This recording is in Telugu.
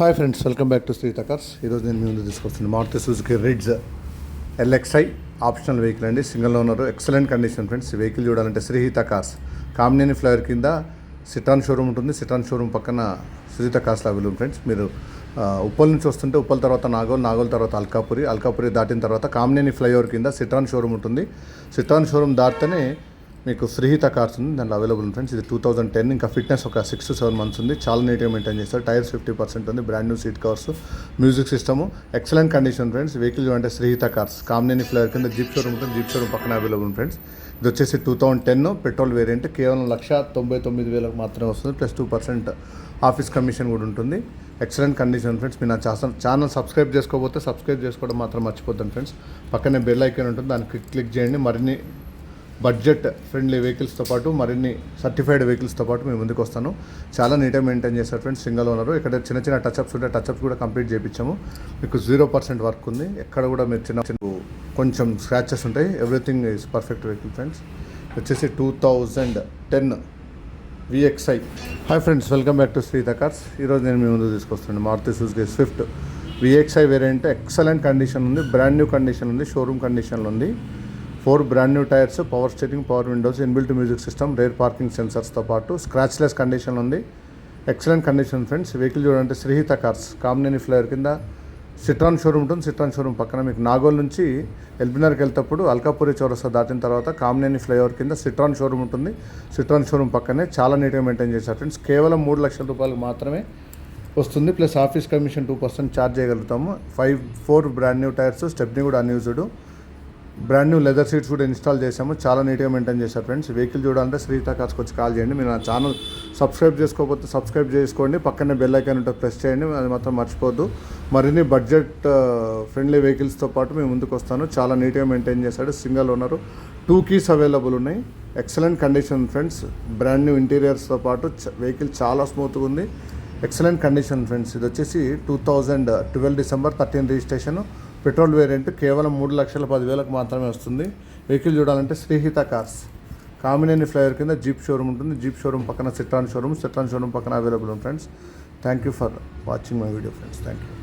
Hi friends, welcome back to Sritha cars. ఈరోజు నేను మీ ముందు తీసుకొస్తున్నాను Maruti Suzuki Ritz LXI optional vehicle అండి. Single owner, excellent condition friends. ఈ వెహికల్ చూడాలంటే శ్రీహిత కార్స్ కామినేని ఫ్లైఓవర్ కింద సిట్రాన్ షోరూమ్ ఉంటుంది. సిట్రాన్ షోరూమ్ పక్కన శ్రీహిత కార్స్లో అవైలబుల్ ఫ్రెండ్స్. మీరు ఉప్పల్ నుంచి వస్తుంటే ఉప్పల్ తర్వాత నాగోల్ తర్వాత అల్కాపురి దాటిన తర్వాత కామినేని ఫ్లైఓవర్ కింద సిట్రాన్ షోరూమ్ ఉంటుంది. సిట్రాన్ షోరూమ్ దాటితేనే మీకు శ్రీహిత కార్స్ ఉంది, దాంట్లో అవైలబుల్ ఫ్రెండ్స్. ఇది 2010, ఇంకా ఫిట్నెస్ ఒక 6 to 7 months ఉంది. చాలా నీట్గా మెయింటైన్ చేస్తారు. టైర్స్ 50% ఉంది. Brand new seat covers, music system, excellent condition friends. Vehicle అంటే శ్రీహిత కార్స్ కామినేని ఫ్లైఓవర్ కింద జీప్ షోరూమ్ ఉంటుంది. జీప్ షోరూమ్ పక్కన అవైలబుల్ ఫ్రెండ్స్. ఇది వచ్చేసి 2010 పెట్రోల్ వేరియంట్. కేవలం 1,99,000 మాత్రమే వస్తుంది. ప్లస్ 2% ఆఫీస్ కమిషన్ కూడా ఉంటుంది. Excellent condition friends. మీరు నా ఛానల్ సబ్స్క్రైబ్ చేసుకోకపోతే సబ్స్క్రైబ్ చేసుకోవడం మాత్రం మర్చిపోద్దాం ఫ్రెండ్స్. పక్కనే బెల్ ఐకాన్ ఉంటుంది, దానికి క్లిక్ చేయండి. మరిన్ని బడ్జెట్ ఫ్రెండ్లీ వెహికల్స్తో పాటు మరిన్ని సర్టిఫైడ్ వెహికల్స్తో పాటు మేము ముందుకు వస్తాను. చాలా నీట్గా మెయింటైన్ చేస్తారు ఫ్రెండ్స్. Single owner. ఇక్కడ చిన్న టచ్అప్స్ ఉంటే టచ్అప్స్ కూడా కంప్లీట్ చేయించాము. మీకు 0% వర్క్ ఉంది. ఎక్కడ కూడా మీరు చిన్న కొంచెం స్క్రాచెస్ ఉంటాయి. Everything is perfect vehicle friends. వచ్చేసి 2010 VXI. Hi friends, welcome back to Sritha cars. ఈరోజు నేను మీ ముందు తీసుకొస్తున్నాను Maruti Suzuki Swift VXI variant. Excellent condition ఉంది. బ్రాండ్ న్యూ కండిషన్ ఉంది. షోరూమ్ కండిషన్లో ఉంది. 4 brand new tyres, power steering, power windows, inbuilt music system, rear parking సెన్సర్స్తో పాటు స్క్రాచ్లెస్ కండిషన్ ఉంది. Excellent condition friends. వెహికల్ చూడంటే శ్రీహిత కార్స్ కామినేని ఫ్లైఓవర్ కింద సిట్రాన్ షోరూమ్ ఉంటుంది. సిట్రాన్ షోరూమ్ పక్కన మీకు నాగోల్ నుంచి ఎల్బినార్కి వెళ్తేప్పుడు అల్కాపురి చౌరస్తా దాటిన తర్వాత కామినేని ఫ్లైఓవర్ కింద సిట్రాన్ షోరూమ్ ఉంటుంది. సిట్రాన్ షోరూమ్ పక్కనే చాలా నీట్గా మెయింటైన్ చేశారు ఫ్రెండ్స్. కేవలం 3 లక్షల రూపాయలు మాత్రమే వస్తుంది. ప్లస్ ఆఫీస్ కమిషన్ 2% ఛార్జ్ చేయగలుగుతాము. 4 బ్రాండ్ న్యూ టైర్స్, స్టెప్నీ కూడా unused, brand new leather seats కూడా ఇన్స్టాల్ చేసాము. చాలా నీట్గా మెయింటైన్ చేశారు ఫ్రెండ్స్. వెహికల్ చూడాలంటే శ్రీహిత కార్స్కి వచ్చి కాల్ చేయండి. మీరు నా ఛానల్ సబ్స్క్రైబ్ చేసుకోకపోతే సబ్స్క్రైబ్ చేసుకోండి. పక్కనే బెల్ ఐకాన్ ఉంటే ప్రెస్ చేయండి, అది మాత్రం మర్చిపోద్దు. మరిన్ని బడ్జెట్ ఫ్రెండ్లీ వెహికల్స్తో పాటు మేము ముందుకు వస్తాను. చాలా నీట్గా మెయింటైన్ చేశాడు. Single owner. 2 keys అవైలబుల్ ఉన్నాయి. Excellent condition friends. Brand new ఇంటీరియర్స్తో పాటు వెహికల్ చాలా స్మూత్గా ఉంది. Excellent condition friends. ఇది వచ్చేసి 2012 December 13 రిజిస్ట్రేషన్. Petrol variant. కేవలం 3,10,000 మాత్రమే వస్తుంది. వెహికల్ చూడాలంటే శ్రీహిత కార్స్ కామినేని ఫ్లైఓవర్ కింద జీప్ షోరూమ్ ఉంటుంది. జీప్ షోరూమ్ పక్కన సిట్రాన్ షోరూమ్ పక్కన available friends. Thank you for watching my video friends. Thank you.